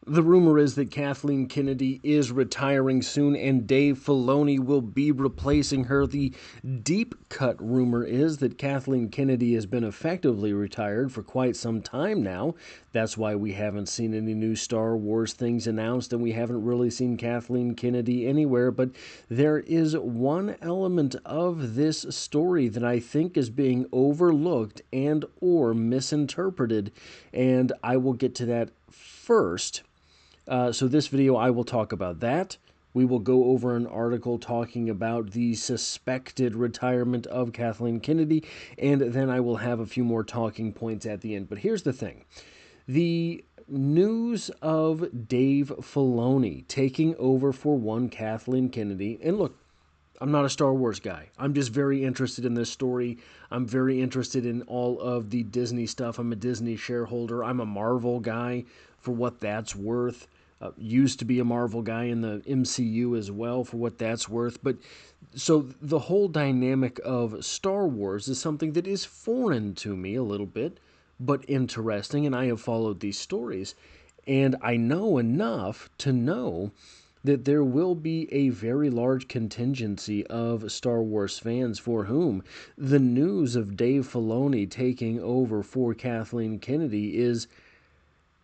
The rumor is that Kathleen Kennedy is retiring soon and Dave Filoni will be replacing her. The deep cut rumor is that Kathleen Kennedy has been effectively retired for quite some time now. That's why we haven't seen any new Star Wars things announced and we haven't really seen Kathleen Kennedy anywhere. But there is one element of this story that I think is being overlooked and or misinterpreted, and I will get to that first. So this video, I will talk about that. We will go over an article talking about the suspected retirement of Kathleen Kennedy, and then I will have a few more talking points at the end. But here's the thing. The news of Dave Filoni taking over for one Kathleen Kennedy, and look, I'm not a Star Wars guy. I'm just very interested in this story. I'm very interested in all of the Disney stuff. I'm a Disney shareholder. I'm a Marvel guy for what that's worth. Used to be a Marvel guy in the MCU as well for what that's worth. But so the whole dynamic of Star Wars is something that is foreign to me a little bit, but interesting. And I have followed these stories. And I know enough to know that there will be a very large contingency of Star Wars fans for whom the news of Dave Filoni taking over for Kathleen Kennedy is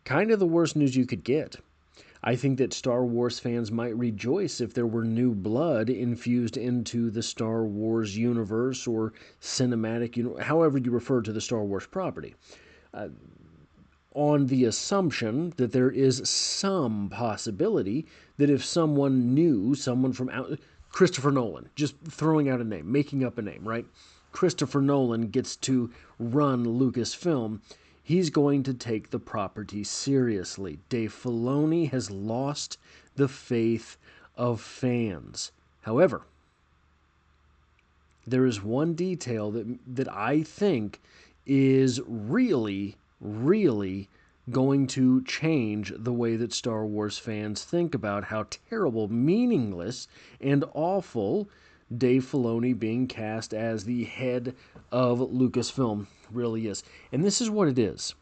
kind of the worst news you could get. I think that Star Wars fans might rejoice if there were new blood infused into the Star Wars universe or cinematic, however you refer to the Star Wars property, on the assumption that there is some possibility that if someone new, someone from Christopher Nolan, just throwing out a name, making up a name, right? Christopher Nolan gets to run Lucasfilm, he's going to take the property seriously. Dave Filoni has lost the faith of fans. However, there is one detail that I think is really, really going to change the way that Star Wars fans think about how terrible, meaningless, and awful Dave Filoni being cast as the head of Lucasfilm really is. And this is what it is.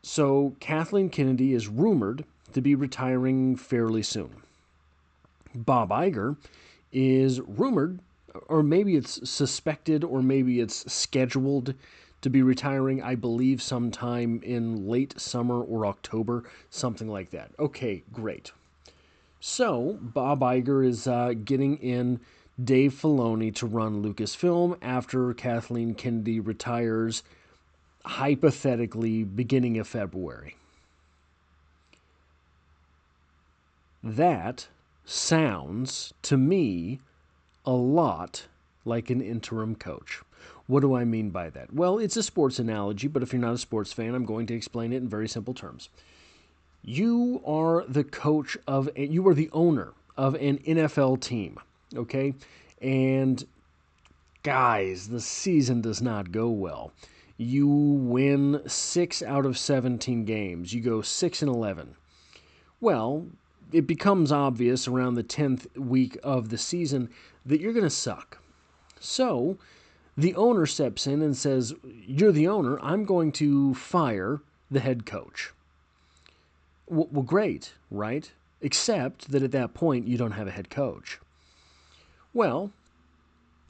So Kathleen Kennedy is rumored to be retiring fairly soon. Bob Iger is rumored, or maybe it's suspected, or maybe it's scheduled to be retiring, I believe, sometime in late summer or October, something like that. Okay, great. So Bob Iger is getting in Dave Filoni to run Lucasfilm after Kathleen Kennedy retires, hypothetically beginning of February. That sounds to me a lot like an interim coach. What do I mean by that? Well, it's a sports analogy, but if you're not a sports fan, I'm going to explain it in very simple terms. You are the coach of, you are the owner of an NFL team, okay? And guys, the season does not go well. You win 6 out of 17 games. You go 6-11. Well, it becomes obvious around the 10th week of the season that you're going to suck. So the owner steps in and says, you're the owner, I'm going to fire the head coach. Well, great, right? Except that at that point, you don't have a head coach. Well,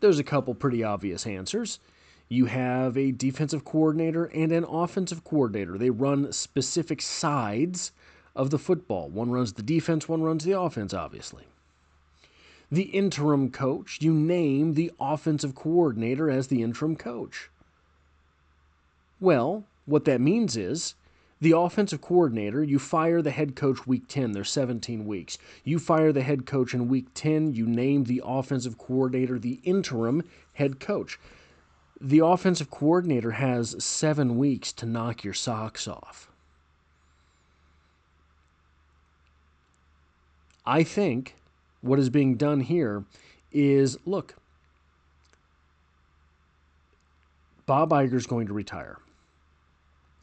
there's a couple pretty obvious answers. You have a defensive coordinator and an offensive coordinator. They run specific sides of the football. One runs the defense, one runs the offense, obviously. The interim coach, you name the offensive coordinator as the interim coach. Well, what that means is the offensive coordinator, you fire the head coach week 10, there's 17 weeks. You fire the head coach in week 10, you name the offensive coordinator the interim head coach. The offensive coordinator has 7 weeks to knock your socks off. I think what is being done here is, look, Bob Iger is going to retire.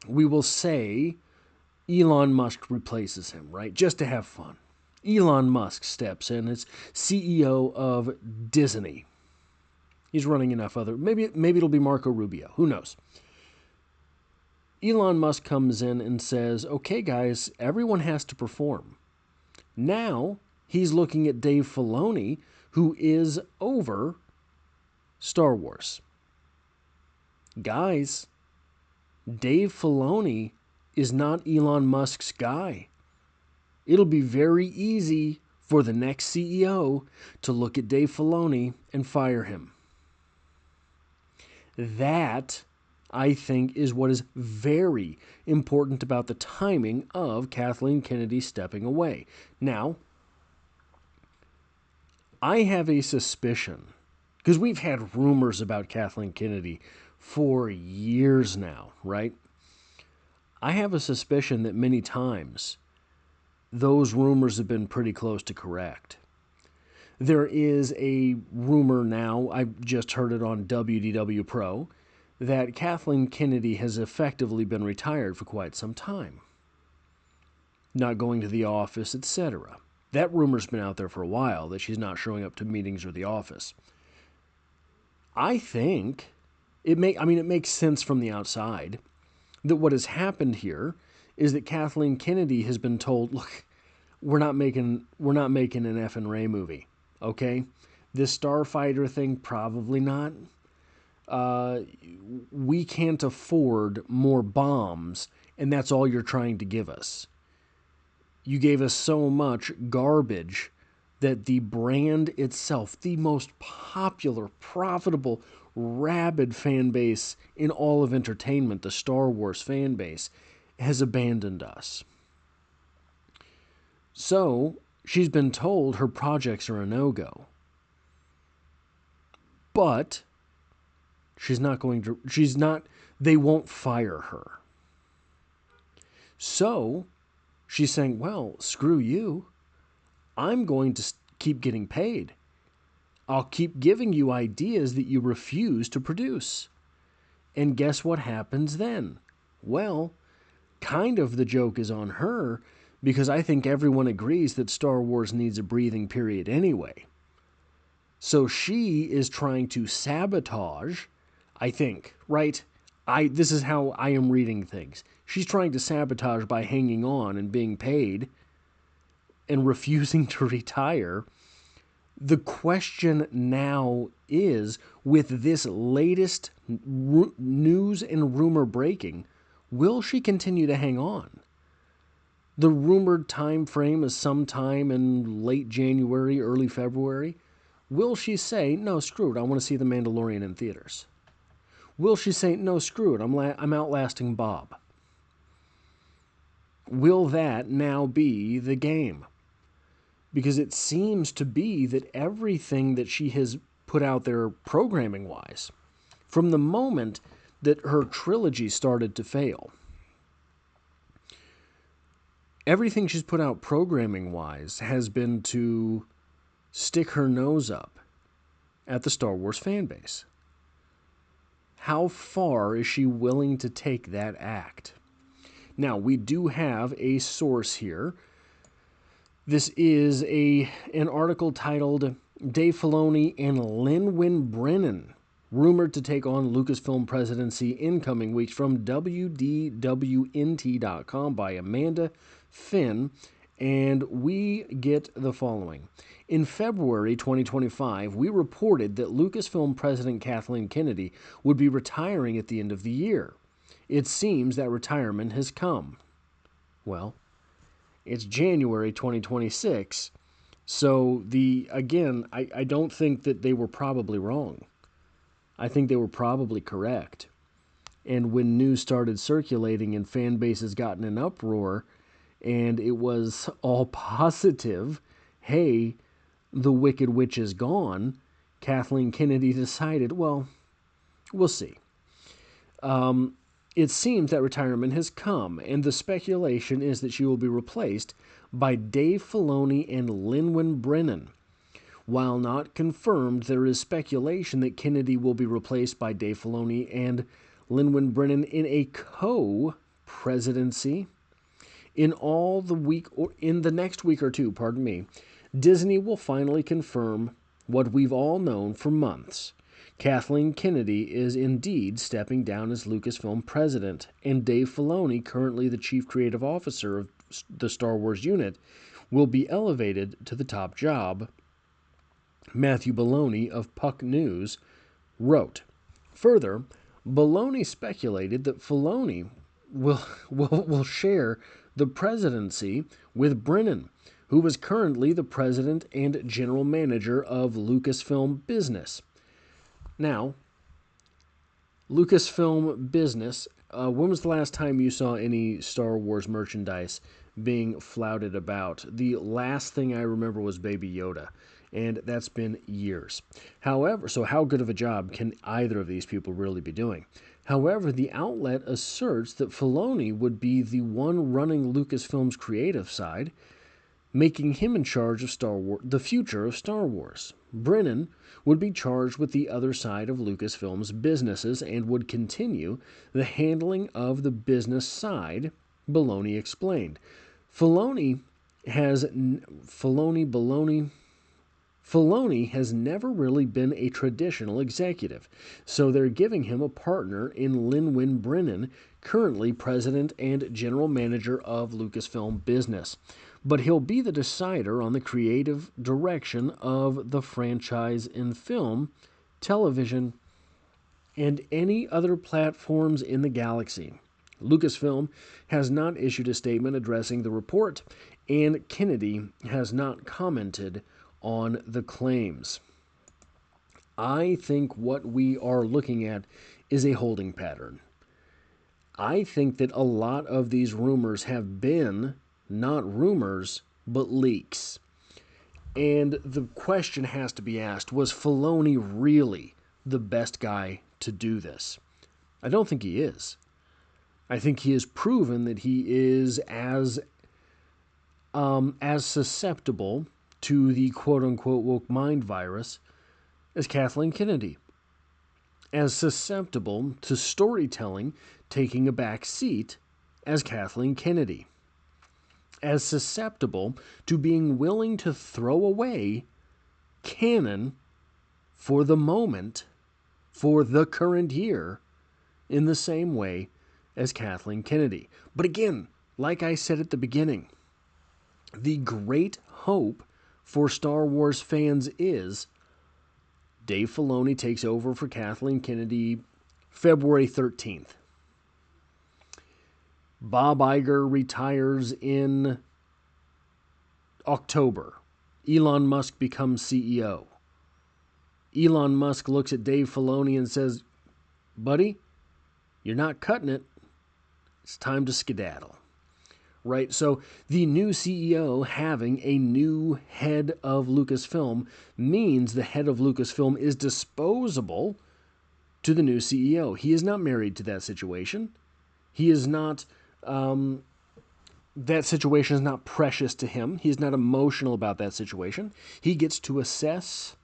We will say Elon Musk replaces him, right? Just to have fun. Elon Musk steps in as CEO of Disney. He's running enough other, maybe it'll be Marco Rubio, who knows? Elon Musk comes in and says, okay, guys, everyone has to perform. Now he's looking at Dave Filoni, who is over Star Wars. Guys, Dave Filoni is not Elon Musk's guy. It'll be very easy for the next CEO to look at Dave Filoni and fire him. That, I think, is what is very important about the timing of Kathleen Kennedy stepping away. Now, I have a suspicion, because we've had rumors about Kathleen Kennedy for years now, right? I have a suspicion that many times those rumors have been pretty close to correct. There is a rumor now, I just heard it on WDW Pro, that Kathleen Kennedy has effectively been retired for quite some time. Not going to the office, etc. That rumor's been out there for a while, that she's not showing up to meetings or the office. I think it makes sense from the outside that what has happened here is that Kathleen Kennedy has been told, look, we're not making an F and Ray movie, okay? This Starfighter thing, probably not. We can't afford more bombs, and that's all you're trying to give us. You gave us so much garbage that the brand itself, the most popular, profitable, rabid fan base in all of entertainment, the Star Wars fan base, has abandoned us. So she's been told her projects are a no-go. But they won't fire her. So she's saying, well, screw you. I'm going to keep getting paid. I'll keep giving you ideas that you refuse to produce. And guess what happens then? Well, kind of the joke is on her, because I think everyone agrees that Star Wars needs a breathing period anyway. So she is trying to sabotage, I think, right? This is how I am reading things. She's trying to sabotage by hanging on and being paid and refusing to retire. The question now is, with this latest news and rumor breaking, will she continue to hang on? The rumored time frame is sometime in late January, early February. Will she say, no, screw it, I want to see The Mandalorian in theaters? Will she say, no, screw it, I'm outlasting Bob? Will that now be the game? Because it seems to be that everything that she has put out there programming-wise, from the moment that her trilogy started to fail, everything she's put out programming-wise has been to stick her nose up at the Star Wars fan base. How far is she willing to take that act? Now, we do have a source here. This is an article titled Dave Filoni and Lin Brennan rumored to take on Lucasfilm presidency in coming weeks, from WDWNT.com by Amanda Finn. And we get the following. In February 2025, we reported that Lucasfilm President Kathleen Kennedy would be retiring at the end of the year. It seems that retirement has come. Well, it's January 2026, so I don't think that they were probably wrong. I think they were probably correct. And when news started circulating and fan bases got in an uproar, and it was all positive, hey, the Wicked Witch is gone, Kathleen Kennedy decided, well, we'll see. It seems that retirement has come, and the speculation is that she will be replaced by Dave Filoni and Lin Brennan. While not confirmed, there is speculation that Kennedy will be replaced by Dave Filoni and Lin Brennan in a co-presidency. In the next week or two, Disney will finally confirm what we've all known for months. Kathleen Kennedy is indeed stepping down as Lucasfilm president, and Dave Filoni, currently the chief creative officer of the Star Wars unit, will be elevated to the top job, Matthew Filoni of Puck News wrote. Further, Filoni speculated that Filoni will share the presidency with Brennan, who was currently the president and general manager of Lucasfilm Business. Now, Lucasfilm Business, when was the last time you saw any Star Wars merchandise being flouted about? The last thing I remember was Baby Yoda, and that's been years. However, so how good of a job can either of these people really be doing? However, the outlet asserts that Filoni would be the one running Lucasfilm's creative side, making him in charge of Star Wars, the future of Star Wars. Brennan would be charged with the other side of Lucasfilm's businesses and would continue the handling of the business side, Filoni explained. Filoni has never really been a traditional executive, so they're giving him a partner in Lin-Win Brennan, currently president and general manager of Lucasfilm Business. But he'll be the decider on the creative direction of the franchise in film, television, and any other platforms in the galaxy. Lucasfilm has not issued a statement addressing the report, and Kennedy has not commented on the claims. I think what we are looking at is a holding pattern. I think that a lot of these rumors have been not rumors, but leaks. And the question has to be asked, was Filoni really the best guy to do this? I don't think he is. I think he has proven that he is as susceptible to the quote-unquote woke mind virus as Kathleen Kennedy, as susceptible to storytelling taking a back seat as Kathleen Kennedy, as susceptible to being willing to throw away canon for the moment, for the current year, in the same way as Kathleen Kennedy. But again, like I said at the beginning, the great hope for Star Wars fans is Dave Filoni takes over for Kathleen Kennedy February 13th. Bob Iger retires in October. Elon Musk becomes CEO. Elon Musk looks at Dave Filoni and says, buddy, you're not cutting it. It's time to skedaddle. Right? So the new CEO having a new head of Lucasfilm means the head of Lucasfilm is disposable to the new CEO. He is not married to that situation. He is not, that situation is not precious to him. He is not emotional about that situation. He gets to assess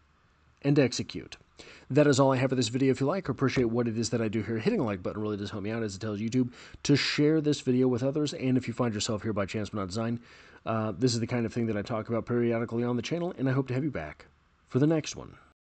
and execute. That is all I have for this video. If you like or appreciate what it is that I do here, hitting a like button really does help me out, as it tells YouTube to share this video with others. And if you find yourself here by chance but not design, this is the kind of thing that I talk about periodically on the channel, and I hope to have you back for the next one.